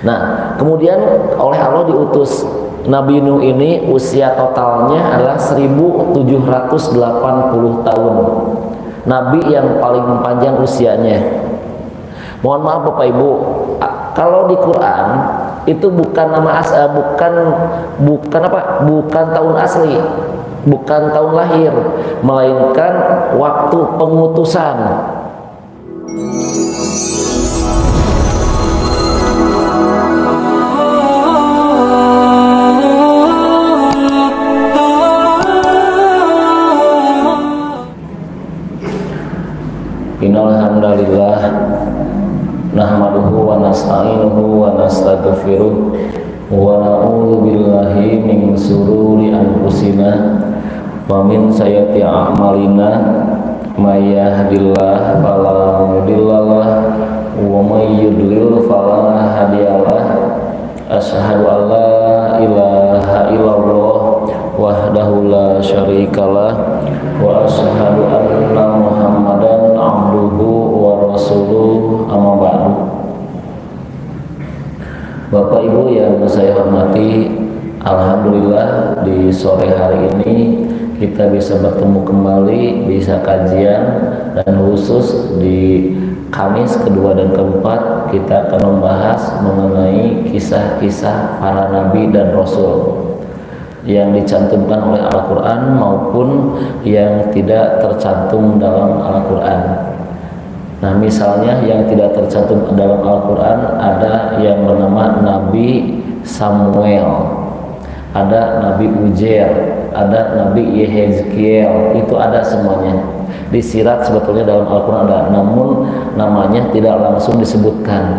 Nah, kemudian oleh Allah diutus Nabi Nuh ini usia totalnya adalah 1780 tahun. Nabi yang paling panjang usianya. Mohon maaf Bapak Ibu, kalau di Quran itu bukan bukan tahun asli, bukan tahun lahir, melainkan waktu pengutusan. Innal hamdalillah nahmaduhu wa nasta'inuhu wa nastaghfiruh wa na'udzu billahi min sururi anfusina wa min sayyiati a'malina may yahdihillahu fala mudhillalah wa may yudlil fala hadiyalah. Asyhadu an la ilaha illallah wahdahu la syarikalah wa asyhadu anna Muhammadan abduhu wa rasuluh, amma ba'du. Bapak Ibu yang saya hormati, alhamdulillah di sore hari ini kita bisa bertemu kembali, bisa kajian, dan khusus di Kamis kedua dan keempat kita akan membahas mengenai kisah-kisah para nabi dan rasul yang dicantumkan oleh Al-Quran maupun yang tidak tercantum dalam Al-Quran. Nah, misalnya yang tidak tercantum dalam Al-Quran ada yang bernama Nabi Samuel, ada Nabi Uzair, ada Nabi Yehezkiel, itu ada semuanya. Di sirat sebetulnya dalam Al-Quran ada, namun namanya tidak langsung disebutkan.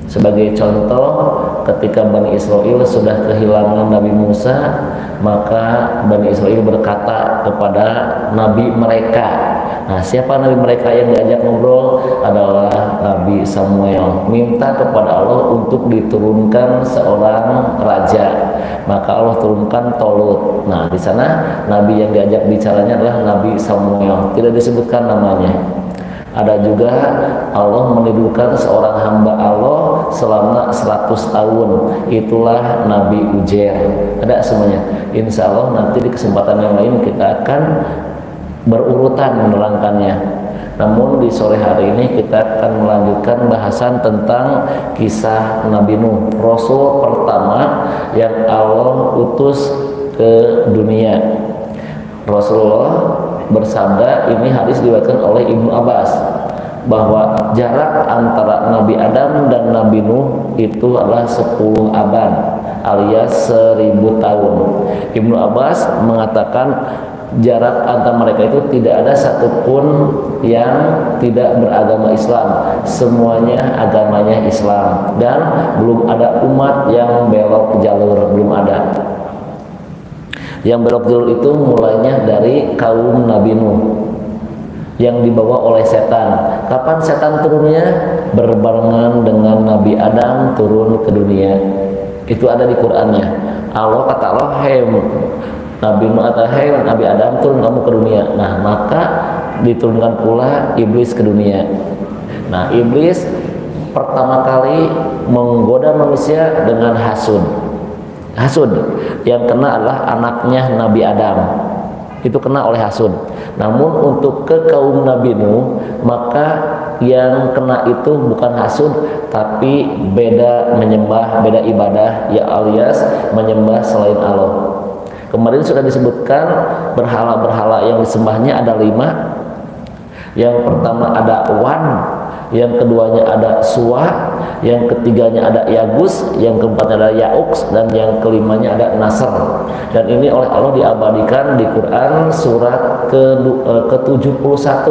Sebagai contoh, ketika Bani Israel sudah kehilangan Nabi Musa, maka Bani Israel berkata kepada Nabi mereka. Nah, siapa Nabi mereka yang diajak ngobrol? Adalah Nabi Samuel. Minta kepada Allah untuk diturunkan seorang raja. Maka Allah turunkan Tolut. Nah, di sana Nabi yang diajak bicaranya adalah Nabi Samuel. Tidak disebutkan namanya. Ada juga Allah menidurkan seorang hamba Allah selama 100 tahun. Itulah Nabi Uzair. Ada semuanya. Insya Allah nanti di kesempatan yang lain kita akan berurutan menerangkannya. Namun di sore hari ini kita akan melanjutkan bahasan tentang kisah Nabi Nuh, Rasul pertama yang Allah utus ke dunia. Rasulullah bersabda, ini hadis diriwayatkan oleh Ibnu Abbas, bahwa jarak antara Nabi Adam dan Nabi Nuh itu adalah 10 abad alias 1000 tahun. Ibnu Abbas mengatakan jarak antara mereka itu tidak ada satupun yang tidak beragama Islam, semuanya agamanya Islam, dan belum ada umat yang belok jalur, belum ada. Yang belok jalur itu mulainya dari kaum Nabi Nuh yang dibawa oleh setan. Kapan setan turunnya? Berbarengan dengan Nabi Adam turun ke dunia. Itu ada di Qur'annya. Allah kata Allah, "Hey Nabi Nuh atau hey Nabi Adam, turun kamu ke dunia." Nah, maka diturunkan pula iblis ke dunia. Nah, iblis pertama kali menggoda manusia dengan hasud. Hasud yang kena adalah anaknya Nabi Adam. Itu kena oleh hasud. Namun untuk ke kaum Nabi Nuh, maka yang kena itu bukan hasud, tapi beda menyembah, beda ibadah, ya alias menyembah selain Allah. Kemarin sudah disebutkan berhala-berhala yang disembahnya ada 5. Yang pertama ada Wan, yang keduanya ada Suwa, yang ketiganya ada Yagus, yang keempatnya ada Yauks, dan yang kelimanya ada Nasr. Dan ini oleh Allah diabadikan di Quran surat ke-71,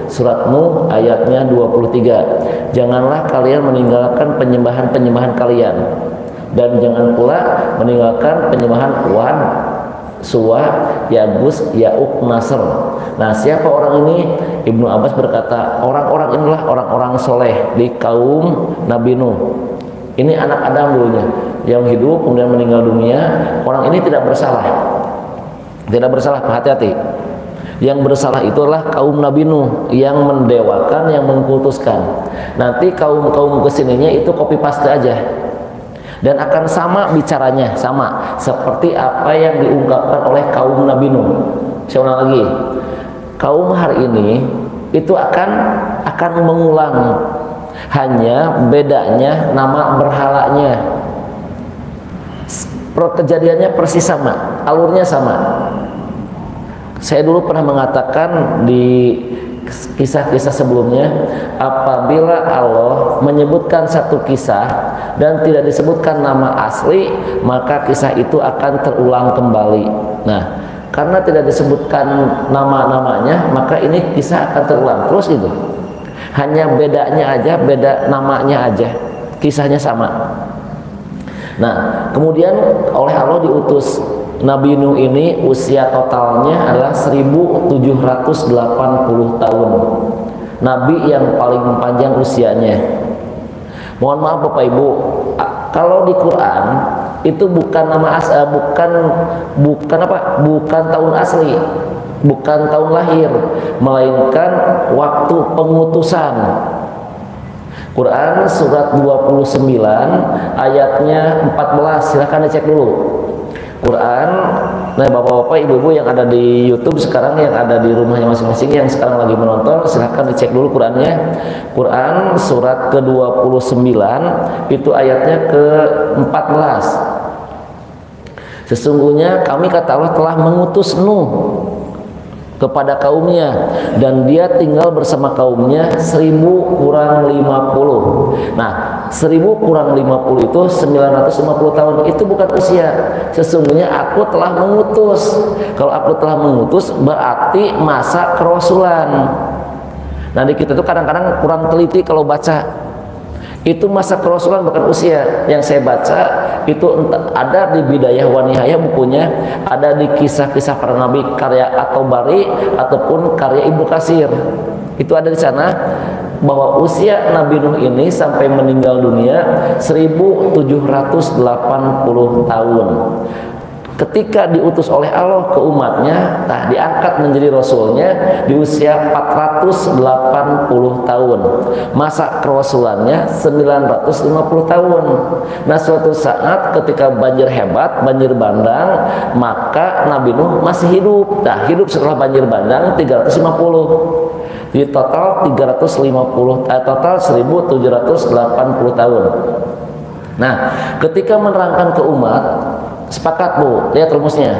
surat Nuh ayatnya 23. Janganlah kalian meninggalkan penyembahan-penyembahan kalian, dan jangan pula meninggalkan penyembahan Wan, Suwa, Yagus, Yauk, Nasr. Nah, siapa orang ini? Ibnu Abbas berkata, orang-orang inilah orang-orang soleh di kaum Nabi Nuh. Ini anak Adam dulunya, yang hidup kemudian meninggal dunia. Orang ini tidak bersalah. Tidak bersalah, hati-hati. Yang bersalah itu adalah kaum Nabi Nuh yang mendewakan, yang mengkultuskan. Nanti kaum kesininya itu copy paste aja, dan akan sama bicaranya, sama seperti apa yang diungkapkan oleh kaum Nabi Nuh. Saya ulang lagi, kaum hari ini itu akan mengulang, hanya bedanya nama berhalanya. Kejadiannya persis sama, alurnya sama. Saya dulu pernah mengatakan di kisah-kisah sebelumnya, apabila Allah menyebutkan satu kisah dan tidak disebutkan nama asli, maka kisah itu akan terulang kembali. Nah, karena tidak disebutkan nama-namanya, maka ini kisah akan terulang terus gitu. Hanya bedanya aja, beda namanya aja, kisahnya sama. Nah, kemudian oleh Allah diutus Nabi Nuh ini, usia totalnya adalah 1780 tahun. Nabi yang paling panjang usianya. Mohon maaf Bapak Ibu, kalau di Quran itu bukan nama bukan tahun asli, bukan tahun lahir, melainkan waktu pengutusan. Quran surat 29 ayatnya 14, silahkan dicek dulu. Quran, nah bapak-bapak, ibu-ibu yang ada di YouTube sekarang, yang ada di rumahnya masing-masing, yang sekarang lagi menonton, silahkan dicek dulu Qurannya. Quran surat ke-29 itu ayatnya ke-14. Sesungguhnya kami, kata Allah, telah mengutus Nuh kepada kaumnya, dan dia tinggal bersama kaumnya 1000 kurang 50. Nah, 1000 kurang 50 itu 950 tahun. Itu bukan usia. Sesungguhnya aku telah mengutus. Kalau aku telah mengutus berarti masa kerasulan. Nah, di kita tuh kadang-kadang kurang teliti kalau baca. Itu masa kerasulan bukan usia. Yang saya baca itu ada di Bidayah wa Nihayah bukunya, ada di kisah-kisah para nabi karya At-Tabari ataupun karya Ibnu Katsir. Itu ada di sana bahwa usia Nabi Nuh ini sampai meninggal dunia 1780 tahun. Ketika diutus oleh Allah ke umatnya, nah diangkat menjadi rasulnya di usia 480 tahun. Masa kerasulannya 950 tahun. Nah, suatu saat ketika banjir hebat, banjir bandang, maka Nabi Nuh masih hidup. Nah, hidup setelah banjir bandang 350. Di total 1780 tahun. Nah, ketika menerangkan ke umat, sepakat Bu, lihat rumusnya.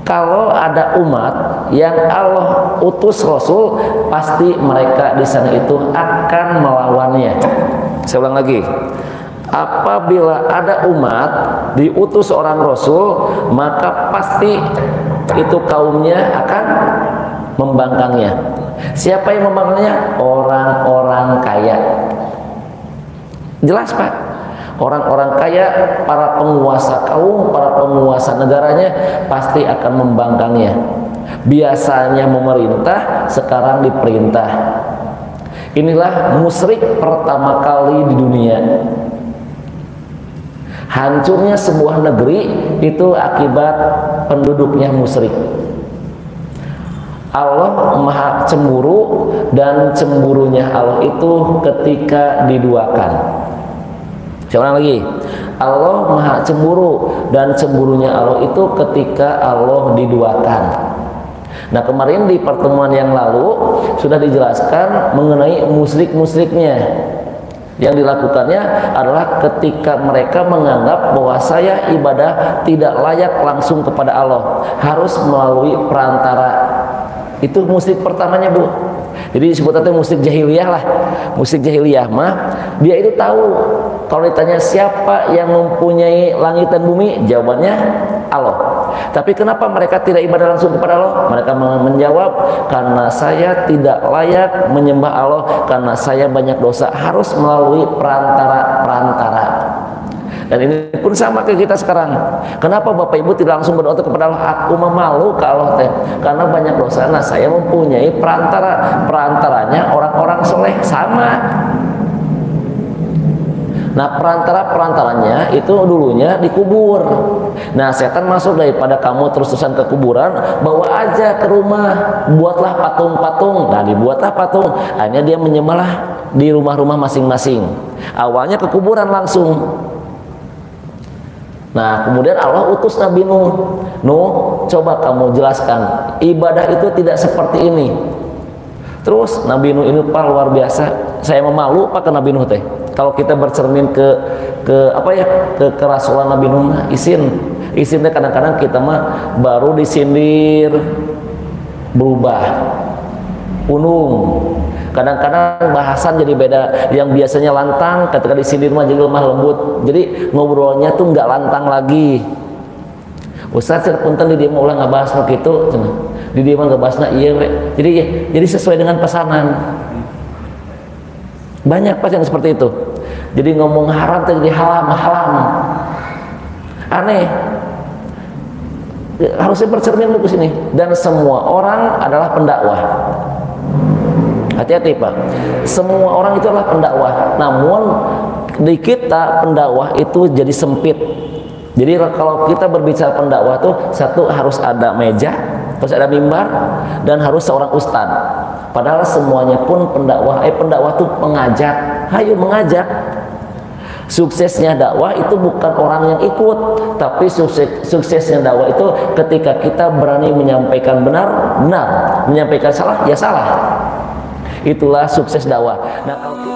Kalau ada umat yang Allah utus Rasul, pasti mereka di sana itu akan melawannya. Saya ulang lagi. Apabila ada umat diutus seorang Rasul, maka pasti itu kaumnya akan membangkangnya. Siapa yang membangkangnya? Orang-orang kaya. Jelas Pak? Orang-orang kaya, para penguasa kaum, para penguasa negaranya pasti akan membangkangnya. Biasanya memerintah, sekarang diperintah. Inilah musyrik pertama kali di dunia. Hancurnya sebuah negeri itu akibat penduduknya musyrik. Allah maha cemburu, dan cemburunya Allah itu ketika diduakan. Saya ulang lagi, Allah maha cemburu, dan cemburunya Allah itu ketika Allah diduakan. Nah, kemarin di pertemuan yang lalu sudah dijelaskan mengenai musyrik-musyriknya. Yang dilakukannya adalah ketika mereka menganggap bahwa saya ibadah tidak layak langsung kepada Allah, harus melalui perantara. Itu musyrik pertamanya Bu. Jadi disebutnya musyrik jahiliyah lah. Musyrik jahiliyah mah dia itu tahu kalau ditanya siapa yang mempunyai langit dan bumi, jawabannya Allah. Tapi kenapa mereka tidak ibadah langsung kepada Allah? Mereka menjawab, karena saya tidak layak menyembah Allah, karena saya banyak dosa, harus melalui perantara-perantara. Dan ini pun sama ke kita sekarang. Kenapa Bapak Ibu tidak langsung berdoa kepada Allah? Aku memalu ke Allah teh, karena banyak dosa. Nah, saya mempunyai perantaranya orang-orang soleh. Sama. Nah, perantaranya itu dulunya dikubur. Nah, setan masuk, daripada kamu terus-terusan ke kuburan, bawa aja ke rumah, buatlah patung-patung. Nah, dibuatlah patung. Akhirnya dia menyembelih di rumah-rumah masing-masing. Awalnya ke kuburan langsung. Nah, kemudian Allah utus Nabi Nuh. Nuh, coba kamu jelaskan, ibadah itu tidak seperti ini. Terus Nabi Nuh ini luar biasa. Saya memalu pakai Nabi Nuh teh. Kalau kita bercermin ke apa ya, ke kerasulan Nabi Nuh, isinnya kadang-kadang kita mah baru disindir berubah unung. Kadang-kadang bahasan jadi beda, yang biasanya lantang ketika disindir mah jadi lemah lembut. Jadi ngobrolnya tuh nggak lantang lagi. Ustaz punten di dia mau ulang ngabahas gitu, di dia mah ngebahasna iya we. Jadi sesuai dengan pesanan. Banyak pas yang seperti itu. Jadi ngomong haram jadi halam. Aneh. Harusnya bercermin ke sini. Dan semua orang adalah pendakwah. Hati-hati Pak. Semua orang itu adalah pendakwah. Namun di kita pendakwah itu jadi sempit. Jadi kalau kita berbicara pendakwah tuh, satu harus ada meja, harus ada mimbar, dan harus seorang ustad. Padahal semuanya pun pendakwah. Pendakwah tuh mengajak. Hayo mengajak. Suksesnya dakwah itu bukan orang yang ikut, tapi suksesnya dakwah itu ketika kita berani menyampaikan benar, menyampaikan salah, ya salah. Itulah sukses dakwah. Nah, kalau kita